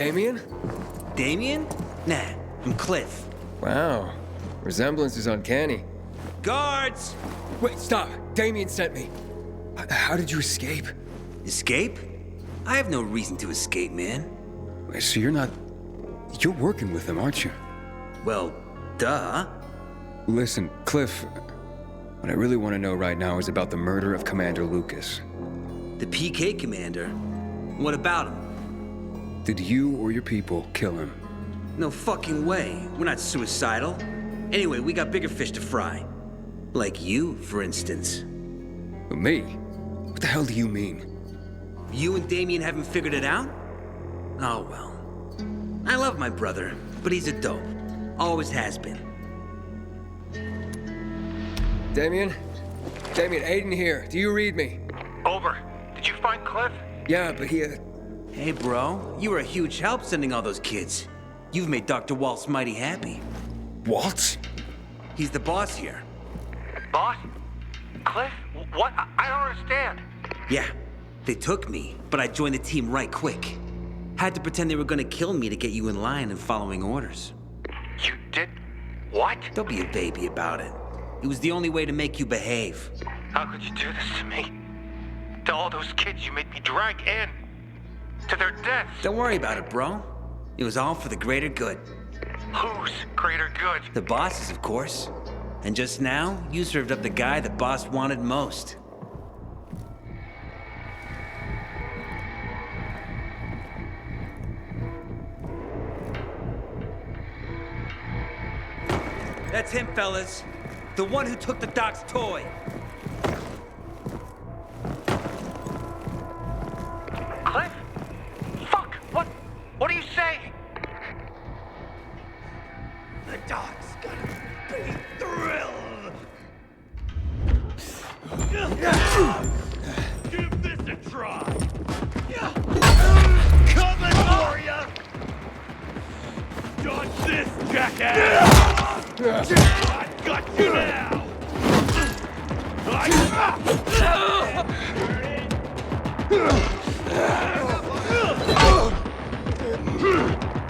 Damien? Damien? Nah, I'm Cliff. Wow. Resemblance is uncanny. Guards! Wait, stop! Damien sent me. How did you escape? Escape? I have no reason to escape, man. Wait, so you're not... You're working with him, aren't you? Well, duh. Listen, Cliff, what I really want to know right now is about the murder of Commander Lucas. The PK commander? What about him? Did you or your people kill him? No fucking way. We're not suicidal. Anyway, we got bigger fish to fry. Like you, for instance. Me? What the hell do you mean? You and Damien haven't figured it out? Oh well. I love my brother, but he's a dope. Always has been. Damien? Damien, Aiden here. Do you read me? Over. Did you find Cliff? Yeah, but he... Hey bro, you were a huge help sending all those kids. You've made Dr. Waltz mighty happy. What? He's the boss here. Boss? Cliff? What? I don't understand. Yeah, they took me, but I joined the team right quick. Had to pretend they were gonna kill me to get you in line and following orders. You did... what? Don't be a baby about it. It was the only way to make you behave. How could you do this to me? To all those kids you made me drag in. To their deaths. Don't worry about it, bro. It was all for the greater good. Whose greater good? The boss's, of course. And just now, you served up the guy the boss wanted most. That's him, fellas. The one who took the doc's toy. Cliff? Fuck! What are you saying? The dog's gonna be thrilled! Give this a try! Coming for ya! Dodge this, jackass! I got you now!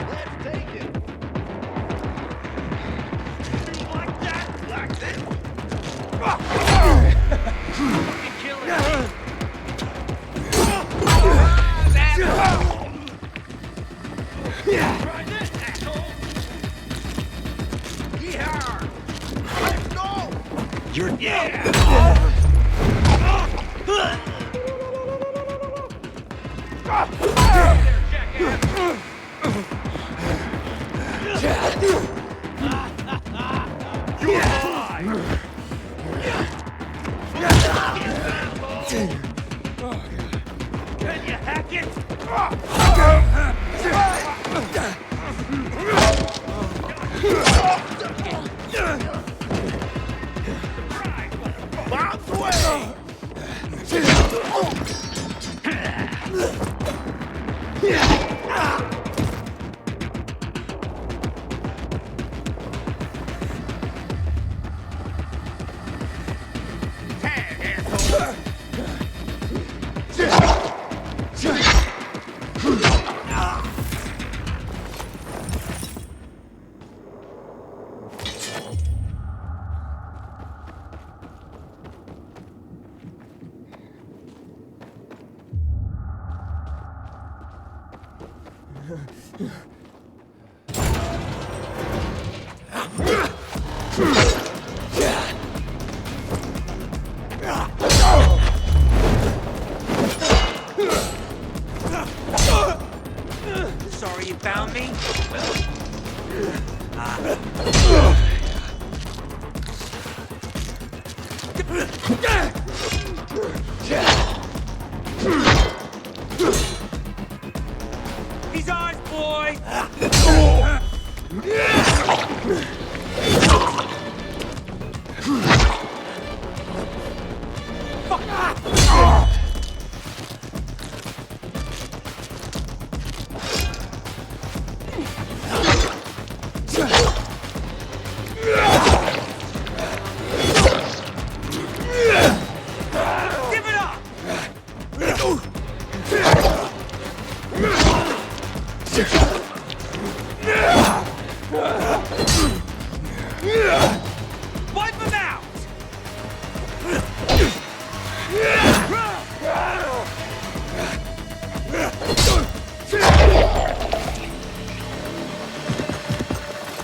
Let's take it! You like that, Blackson? Fucking kill it! Try this, asshole! Yeehaw! Let's go! You're... Yeah! Can you hack it? Bomb's away! Sorry you found me? He's ours, boy!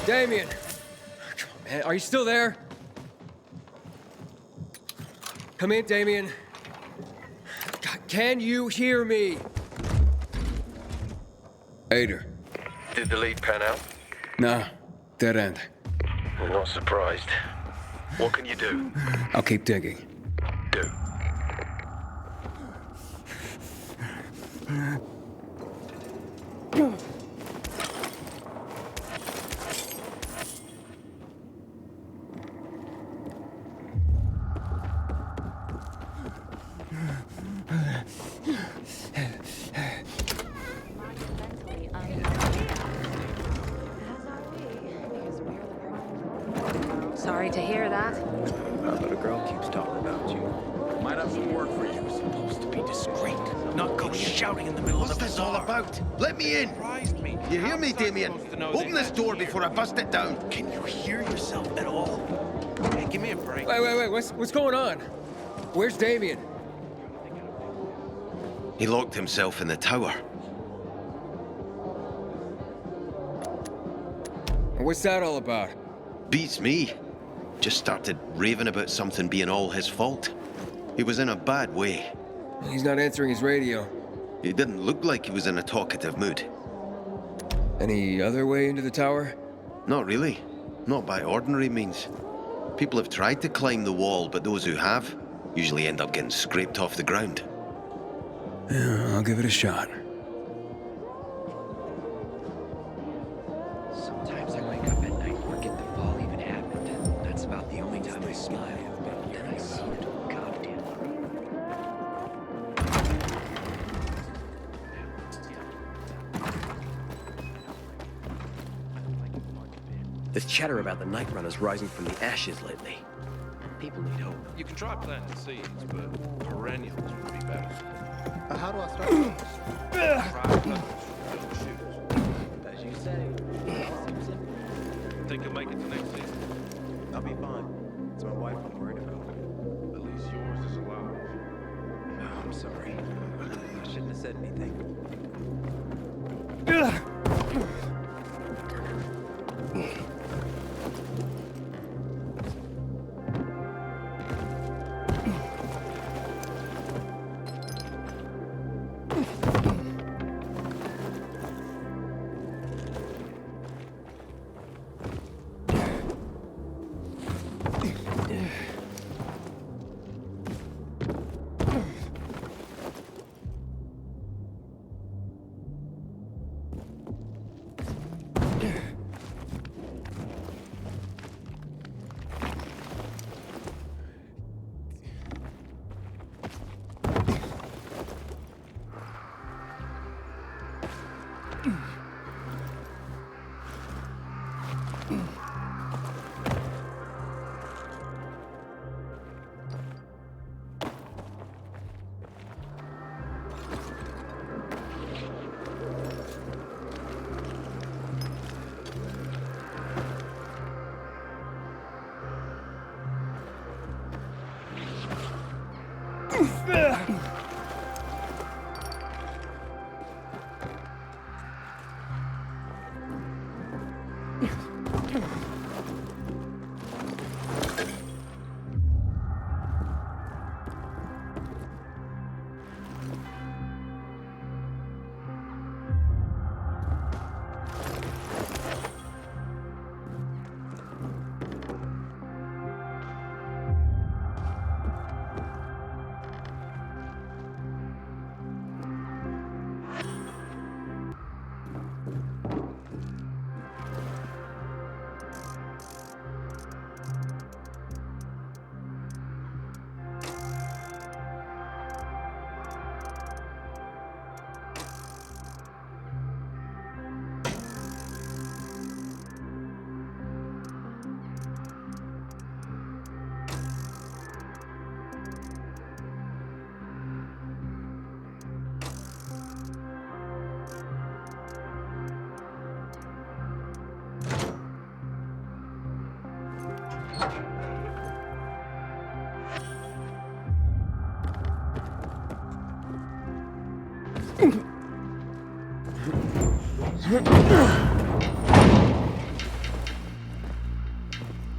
Damien! Come on, man. Are you still there? Come in, Damien. God, can you hear me? Ader. Did the lead pan out? Nah, dead end. I'm not surprised. What can you do? I'll keep digging. Do. Sorry to hear that. That little girl keeps talking about you. Might have some work for you. Supposed to be discreet, not go shouting in the middle What's of the this all bazaar. about? Let me in! Me. You hear me, Damien? Open this door before I bust it down. Can you hear yourself at all? Hey, give me a break. Wait. What's going on? Where's Damien? He locked himself in the tower. What's that all about? Beats me. Just started raving about something being all his fault. He was in a bad way. He's not answering his radio. He didn't look like he was in a talkative mood. Any other way into the tower? Not really. Not by ordinary means. People have tried to climb the wall, but those who have usually end up getting scraped off the ground. Yeah, I'll give it a shot. Sometimes I wake up at night and forget the fall even happened. That's about the only time I smile. Then I see it. Goddamn. There's chatter about the night runners rising from the ashes lately. People need hope. You can try planting seeds, but perennials would be better. How do I start? Try peppers, don't shoot. As you say. Think you'll make it to next season? I'll be fine. It's my wife I'm worried about. At least yours is alive. Oh, I'm sorry. I shouldn't have said anything.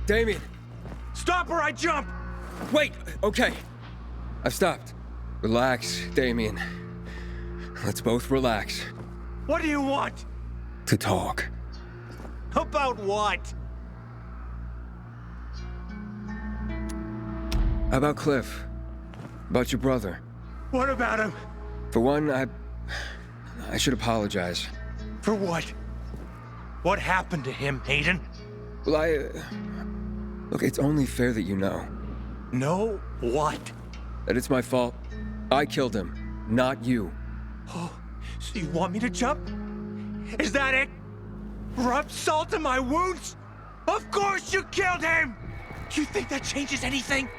Damien! Stop or I jump! Wait! Okay. I've stopped. Relax, Damien. Let's both relax. What do you want? To talk. About what? About Cliff. About your brother. What about him? For one, I should apologize. For what? What happened to him, Hayden? Well, look, it's only fair that you know. No, what? That it's my fault. I killed him, not you. Oh, so you want me to jump? Is that it? Rub salt in my wounds? Of course you killed him! You think that changes anything?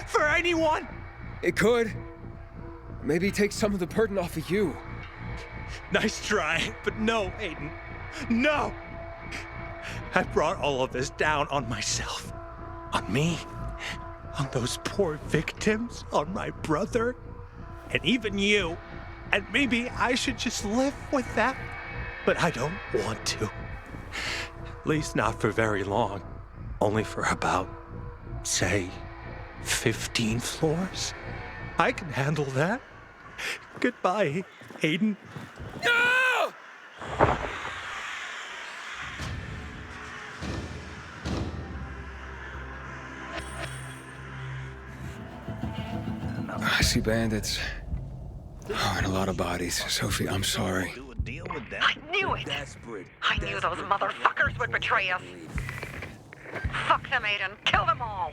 For anyone? It could. Maybe take some of the burden off of you. Nice try, but no, Hayden. No! I brought all of this down on myself. On me. On those poor victims. On my brother. And even you. And maybe I should just live with that. But I don't want to. At least not for very long. Only for about, say, 15 floors. I can handle that. Goodbye, Hayden. No! I see bandits. Oh, and a lot of bodies. Sophie, I'm sorry. I knew it! I knew those motherfuckers would betray us. Fuck them, Aiden. Kill them all.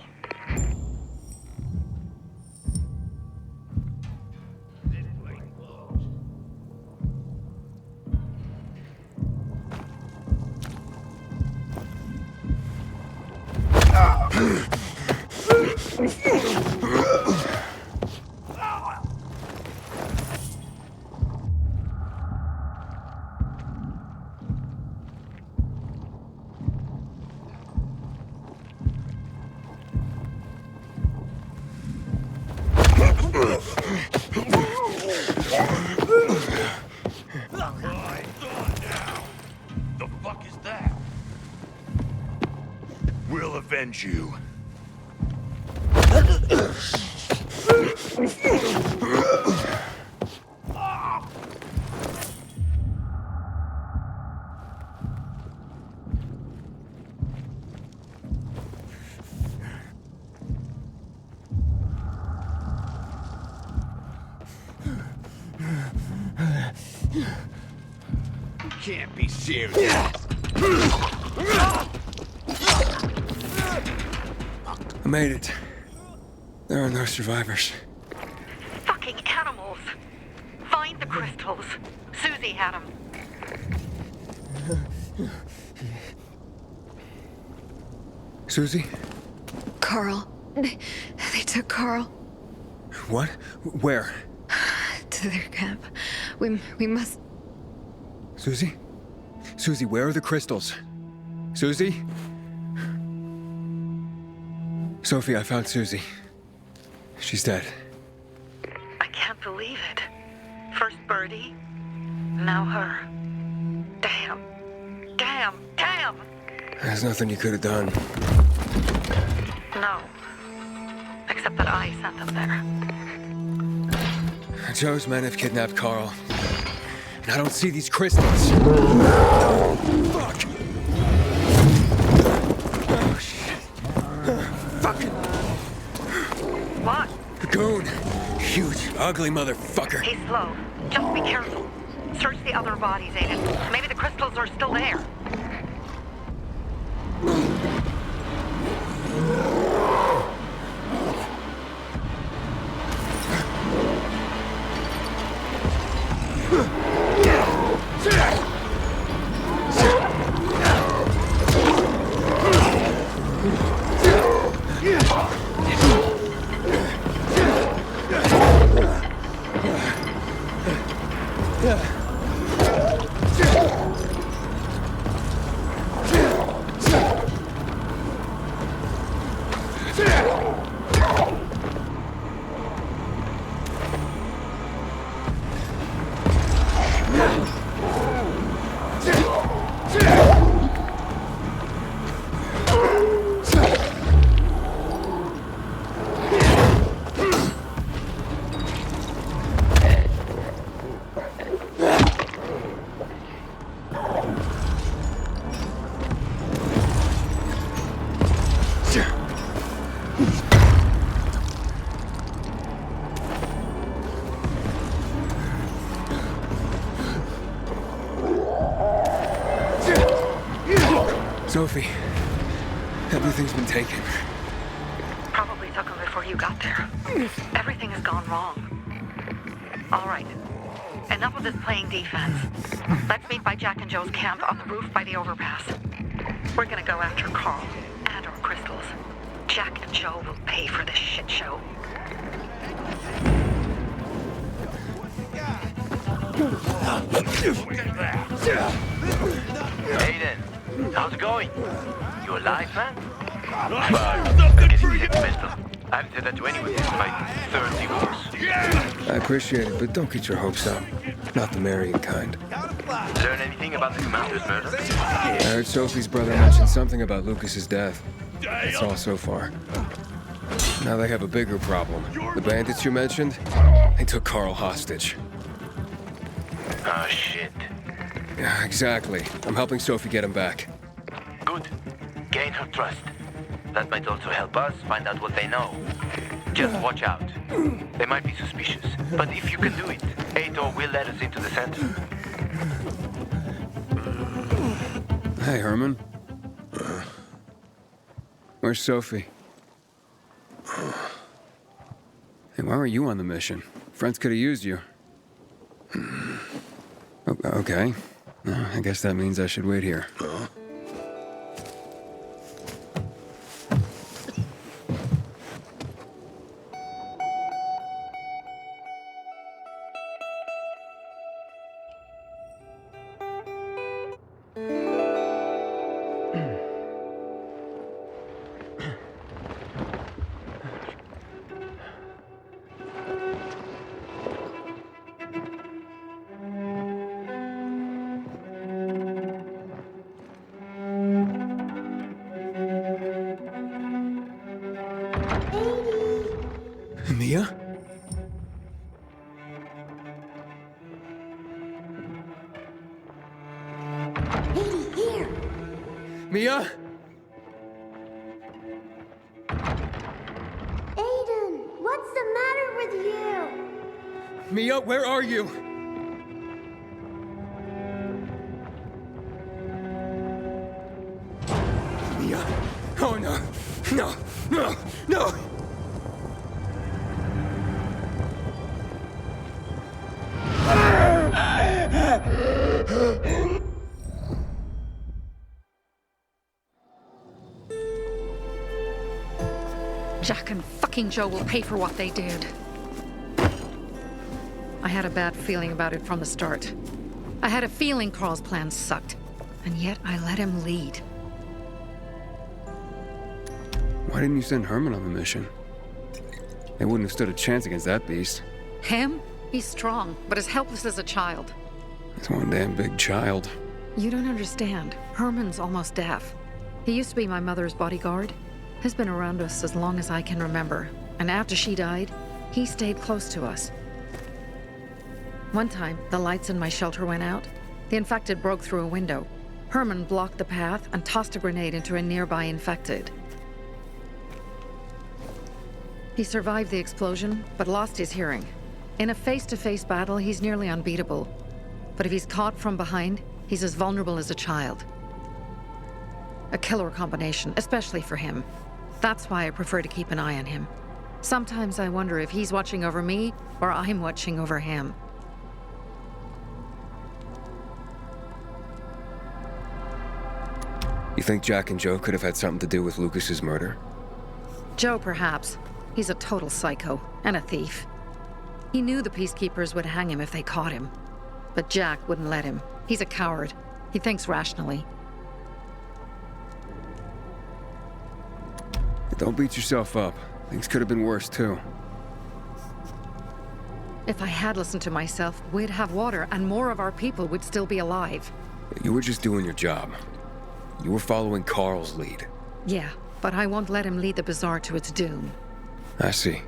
The fuck is that? We'll avenge you. Can't be serious. I made it. There are no survivors. Fucking animals. Find the crystals. Susie had them. Susie? Carl. They took Carl What? Where? to their camp. We must... Susie? Susie, where are the crystals? Susie? Sophie, I found Susie. She's dead. I can't believe it. First Birdie, now her. Damn. Damn. Damn! There's nothing you could have done. No. Except that I sent them there. Joe's men have kidnapped Carl. And I don't see these crystals. Fuck! Oh, shit. Fucking... What? The goon. Huge, ugly motherfucker. He's slow. Just be careful. Search the other bodies, Aiden. Maybe the crystals are still there. Sophie, everything's been taken. Probably took him before you got there. Everything has gone wrong. All right. Enough of this playing defense. Let's meet by Jack and Joe's camp on the roof by the overpass. We're gonna go after Carl and our crystals. Jack and Joe will pay for this shit show. Aiden, how's it going? You alive, man? Good to see you, pistol. I haven't said that to anyone since my third divorce. I appreciate it, but don't get your hopes up. Not the marrying kind. Learn anything about the commander's murder? I heard Sophie's brother mention something about Lucas's death. That's all so far. Now they have a bigger problem. The bandits you mentioned, they took Carl hostage. Oh, shit. Yeah, exactly. I'm helping Sophie get him back. Good. Gain her trust. That might also help us find out what they know. Just watch out. They might be suspicious, but if you can do it, Ator will let us into the center. Hey, Herman. Where's Sophie? Hey, why were you on the mission? Friends could have used you. Okay. I guess that means I should wait here. Mia? Here. Mia? Aiden, what's the matter with you? Mia, where are you? Mia? Oh no! No! No! No! Jack and fucking Joe will pay for what they did. I had a bad feeling about it from the start. I had a feeling Carl's plan sucked, and yet I let him lead. Why didn't you send Herman on the mission? They wouldn't have stood a chance against that beast. Him? He's strong, but as helpless as a child. He's one damn big child. You don't understand. Herman's almost deaf. He used to be my mother's bodyguard. He's been around us as long as I can remember. And after she died, he stayed close to us. One time, the lights in my shelter went out. The infected broke through a window. Herman blocked the path and tossed a grenade into a nearby infected. He survived the explosion, but lost his hearing. In a face-to-face battle, he's nearly unbeatable. But if he's caught from behind, he's as vulnerable as a child. A killer combination, especially for him. That's why I prefer to keep an eye on him. Sometimes I wonder if he's watching over me, or I'm watching over him. You think Jack and Joe could have had something to do with Lucas's murder? Joe, perhaps. He's a total psycho, and a thief. He knew the peacekeepers would hang him if they caught him. But Jack wouldn't let him. He's a coward. He thinks rationally. Don't beat yourself up. Things could have been worse, too. If I had listened to myself, we'd have water, and more of our people would still be alive. You were just doing your job. You were following Carl's lead. Yeah, but I won't let him lead the bazaar to its doom. I see.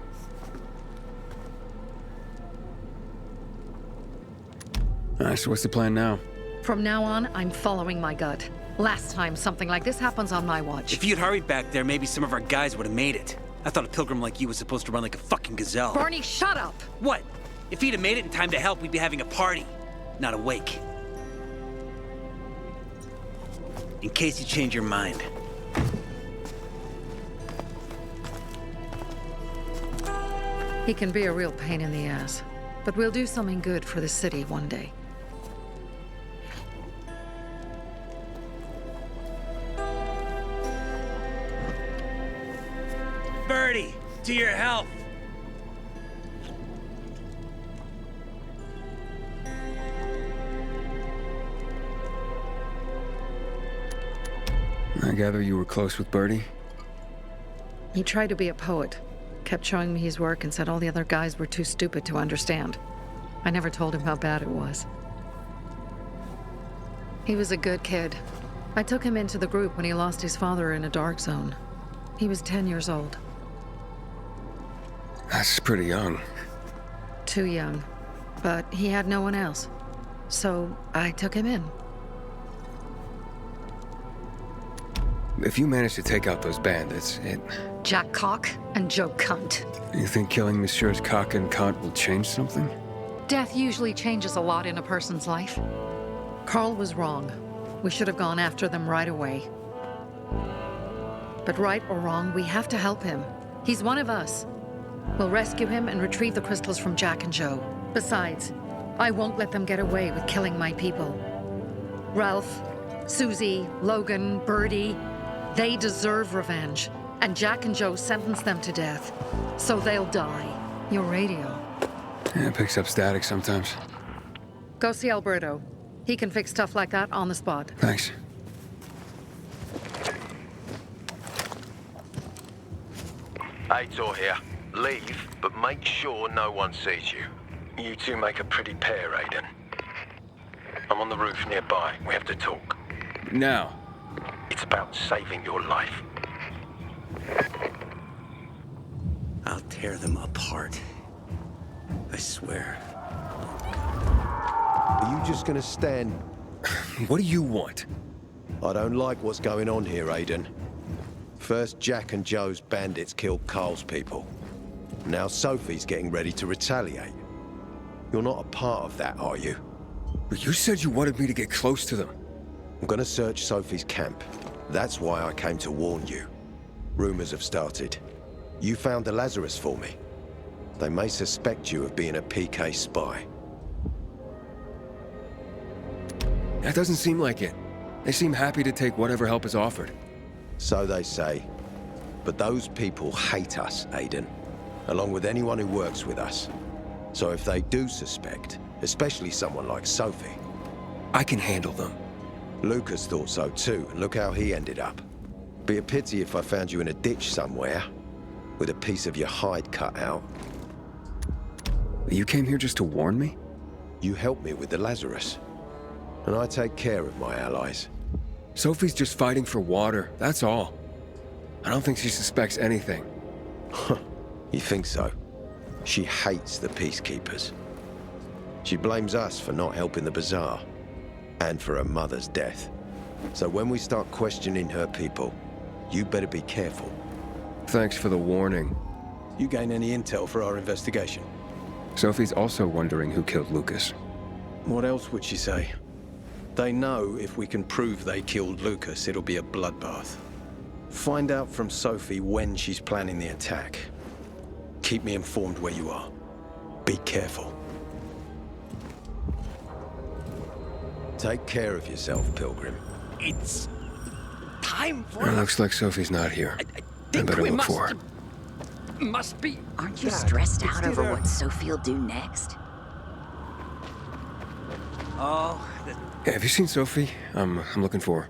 Alright, so what's the plan now? From now on, I'm following my gut. Last time something like this happens on my watch. If you'd hurried back there, maybe some of our guys would have made it. I thought a pilgrim like you was supposed to run like a fucking gazelle. Barney, shut up! What? If he'd have made it in time to help, we'd be having a party, not a wake. in case you change your mind. He can be a real pain in the ass, but we'll do something good for the city one day. Birdie, to your health. I gather you were close with Birdie? He tried to be a poet, kept showing me his work and said all the other guys were too stupid to understand. I never told him how bad it was. He was a good kid. I took him into the group when he lost his father in a dark zone. He was 10 years old. That's pretty young. Too young. But he had no one else. So I took him in. If you manage to take out those bandits, Jack Cock and Joe Cunt. You think killing Messieurs Cock and Cunt will change something? Death usually changes a lot in a person's life. Carl was wrong. We should have gone after them right away. But right or wrong, we have to help him. He's one of us. We'll rescue him and retrieve the crystals from Jack and Joe. Besides, I won't let them get away with killing my people. Ralph, Susie, Logan, Birdie, they deserve revenge. And Jack and Joe sentenced them to death. So they'll die. Your radio. Yeah, it picks up static sometimes. Go see Alberto. He can fix stuff like that on the spot. Thanks. Aitor here. Leave, but make sure no one sees you. You two make a pretty pair, Aiden. I'm on the roof nearby. We have to talk. Now. It's about saving your life. I'll tear them apart. I swear. Are you just gonna stand? What do you want? I don't like what's going on here, Aiden. First, Jack and Joe's bandits killed Carl's people. Now Sophie's getting ready to retaliate. You're not a part of that, are you? But you said you wanted me to get close to them. I'm gonna search Sophie's camp. That's why I came to warn you. Rumors have started. You found the Lazarus for me. They may suspect you of being a PK spy. That doesn't seem like it. They seem happy to take whatever help is offered. So they say. But those people hate us, Aiden. Along with anyone who works with us. So if they do suspect, especially someone like Sophie... I can handle them. Lucas thought so too, and look how he ended up. Be a pity if I found you in a ditch somewhere, with a piece of your hide cut out. You came here just to warn me? You helped me with the Lazarus. And I take care of my allies. Sophie's just fighting for water, that's all. I don't think she suspects anything. You think so? She hates the peacekeepers. She blames us for not helping the bazaar, and for her mother's death. So when we start questioning her people, you better be careful. Thanks for the warning. You gain any intel for our investigation? Sophie's also wondering who killed Lucas. What else would she say? They know if we can prove they killed Lucas, it'll be a bloodbath. Find out from Sophie when she's planning the attack. Keep me informed where you are. Be careful. Take care of yourself, Pilgrim. It's time for It looks like Sophie's not here. I better look for her. Must be. Aren't you stressed out over what Sophie'll do next? Oh, Yeah, have you seen Sophie? I'm looking for her.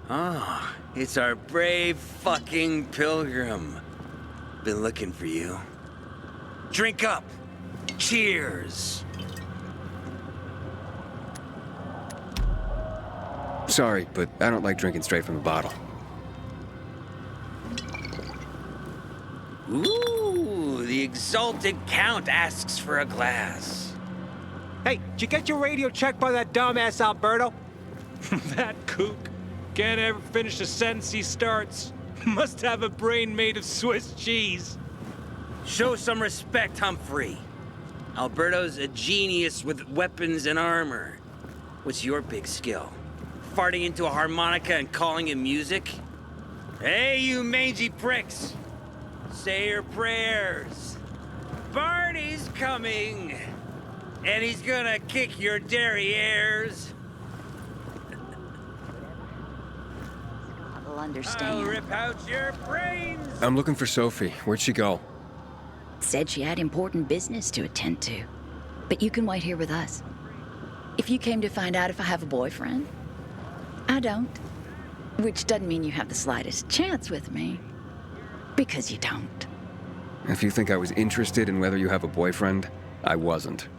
Oh, it's our brave fucking Pilgrim. Been looking for you. Drink up. Cheers. Sorry, but I don't like drinking straight from the bottle. Ooh, the exalted Count asks for a glass. Hey, did you get your radio checked by that dumbass Alberto? That kook can't ever finish a sentence he starts. Must have a brain made of Swiss cheese. Show some respect, Humphrey. Alberto's a genius with weapons and armor. What's your big skill? farting into a harmonica and calling it music? Hey, you mangy pricks! Say your prayers. Barney's coming, and he's gonna kick your derrieres. I'll I'll understand. rip out your brains. I'm looking for Sophie. Where'd she go? Said she had important business to attend to. But you can wait here with us. If you came to find out if I have a boyfriend, I don't. Which doesn't mean you have the slightest chance with me. Because you don't. If you think I was interested in whether you have a boyfriend, I wasn't.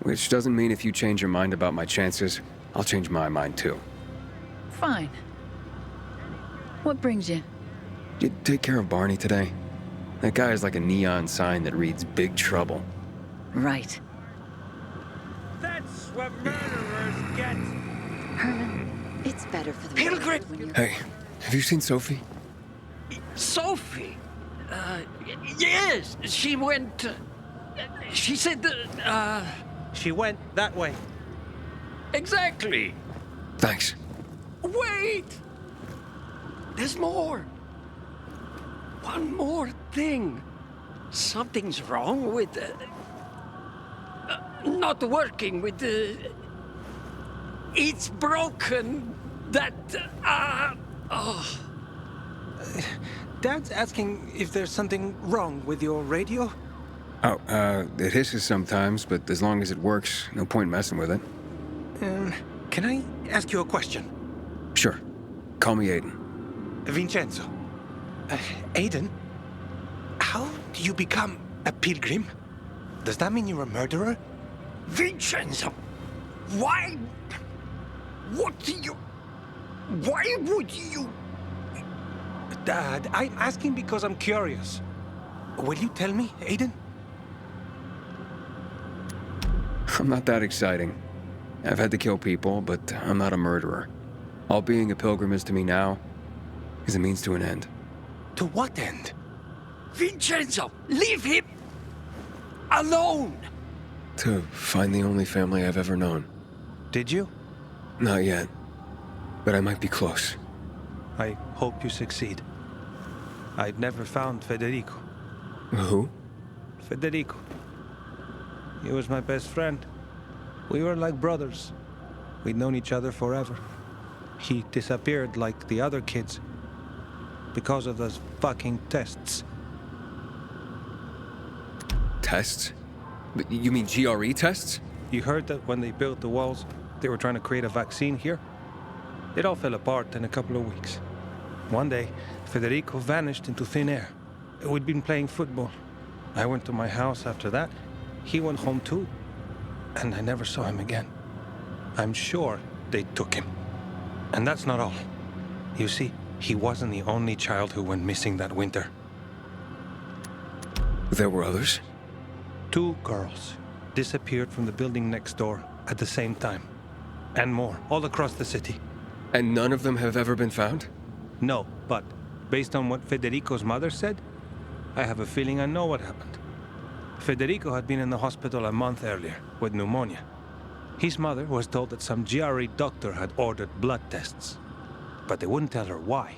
Which doesn't mean if you change your mind about my chances, I'll change my mind too. Fine. What brings you? You take care of Barney today? That guy is like a neon sign that reads Big Trouble. Right. That's what murderers get. Herman, it's better for the Pilgrim! when you're... Hey, have you seen Sophie? Sophie? Yes, she went... she said that, She went that way. Exactly. Thanks. Wait! There's more. One more thing. Something's wrong with... not working with the... It's broken. That... oh... Dad's asking if there's something wrong with your radio? Oh, it hisses sometimes, but as long as it works, no point messing with it. Can I ask you a question? Sure. Call me Aiden. Vincenzo. Aiden? How do you become a pilgrim? Does that mean you're a murderer? Vincenzo! Why... what do you... why would you... Dad, I'm asking because I'm curious. Will you tell me, Aiden? I'm not that exciting. I've had to kill people, but I'm not a murderer. All being a pilgrim is to me now is a means to an end. To what end? Vincenzo, leave him alone! To find the only family I've ever known. Did you? Not yet, but I might be close. I hope you succeed. I'd never found Federico. Who? Federico. He was my best friend. We were like brothers. We'd known each other forever. He disappeared like the other kids because of those fucking tests. Tests? But you mean GRE tests? You heard that when they built the walls, they were trying to create a vaccine here? It all fell apart in a couple of weeks. One day, Federico vanished into thin air. We'd been playing football. I went to my house after that. He went home too. And I never saw him again. I'm sure they took him. And that's not all. You see, he wasn't the only child who went missing that winter. There were others? 2 girls disappeared from the building next door at the same time. And more, all across the city. And none of them have ever been found? No, but based on what Federico's mother said, I have a feeling I know what happened. Federico had been in the hospital a month earlier with pneumonia. His mother was told that some GRE doctor had ordered blood tests, but they wouldn't tell her why.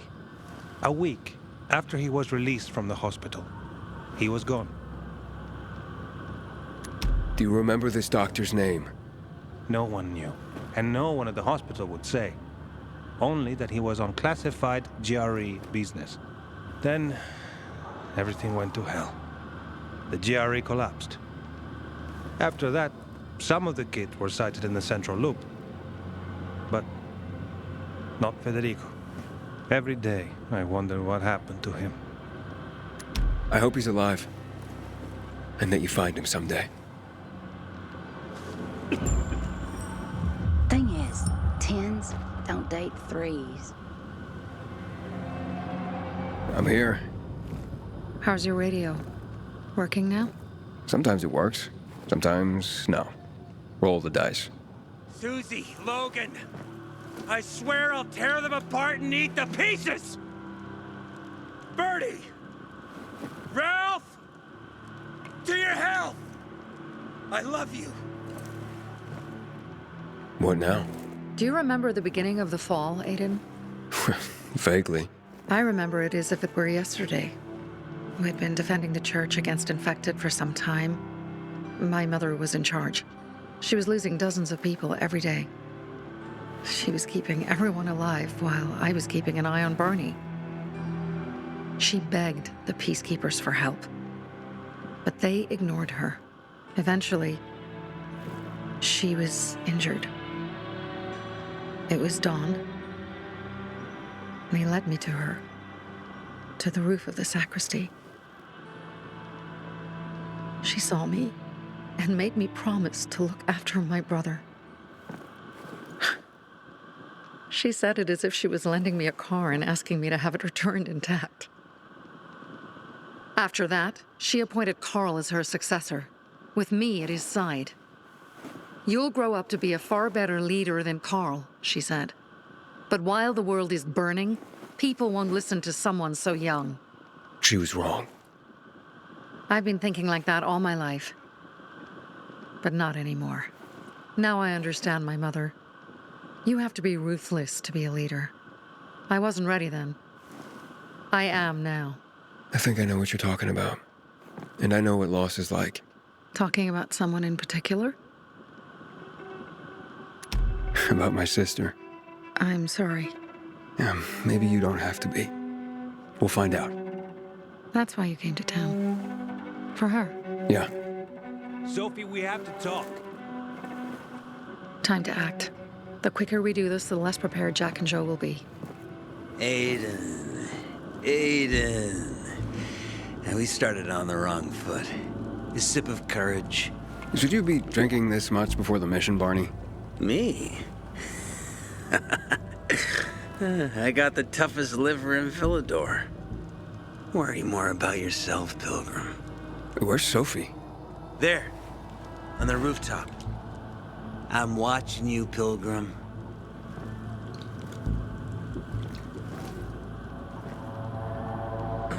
A week after he was released from the hospital, he was gone. Do you remember this doctor's name? No one knew, and no one at the hospital would say. Only that he was on classified GRE business. Then, everything went to hell. The GRE collapsed. After that, some of the kids were sighted in the central loop. But not Federico. Every day, I wonder what happened to him. I hope he's alive. And that you find him someday. Thing is, 10s don't date 3s. I'm here. How's your radio? Working now? Sometimes it works. Sometimes, no. Roll the dice. Susie, Logan, I swear I'll tear them apart and eat the pieces! Bertie! Ralph! To your health! I love you. What now? Do you remember the beginning of the fall, Aiden? Vaguely. I remember it as if it were yesterday. We'd been defending the church against infected for some time. My mother was in charge. She was losing dozens of people every day. She was keeping everyone alive while I was keeping an eye on Barney. She begged the peacekeepers for help, but they ignored her. Eventually, she was injured. It was dawn, and he led me to her, to the roof of the sacristy. She saw me and made me promise to look after my brother. She said it as if she was lending me a car and asking me to have it returned intact. After that, she appointed Carl as her successor, with me at his side. You'll grow up to be a far better leader than Carl, she said. But while the world is burning, people won't listen to someone so young. She was wrong. I've been thinking like that all my life. But not anymore. Now I understand my mother. You have to be ruthless to be a leader. I wasn't ready then. I am now. I think I know what you're talking about. And I know what loss is like. Talking about someone in particular? About my sister. I'm sorry. Yeah, maybe you don't have to be. We'll find out. That's why you came to town. For her. Yeah. Sophie, we have to talk. Time to act. The quicker we do this, the less prepared Jack and Joe will be. Aiden. And we started on the wrong foot. A sip of courage. Should you be drinking this much before the mission, Barney? Me? I got the toughest liver in Philidor. Worry more about yourself, Pilgrim. Where's Sophie? There, on the rooftop. I'm watching you, Pilgrim.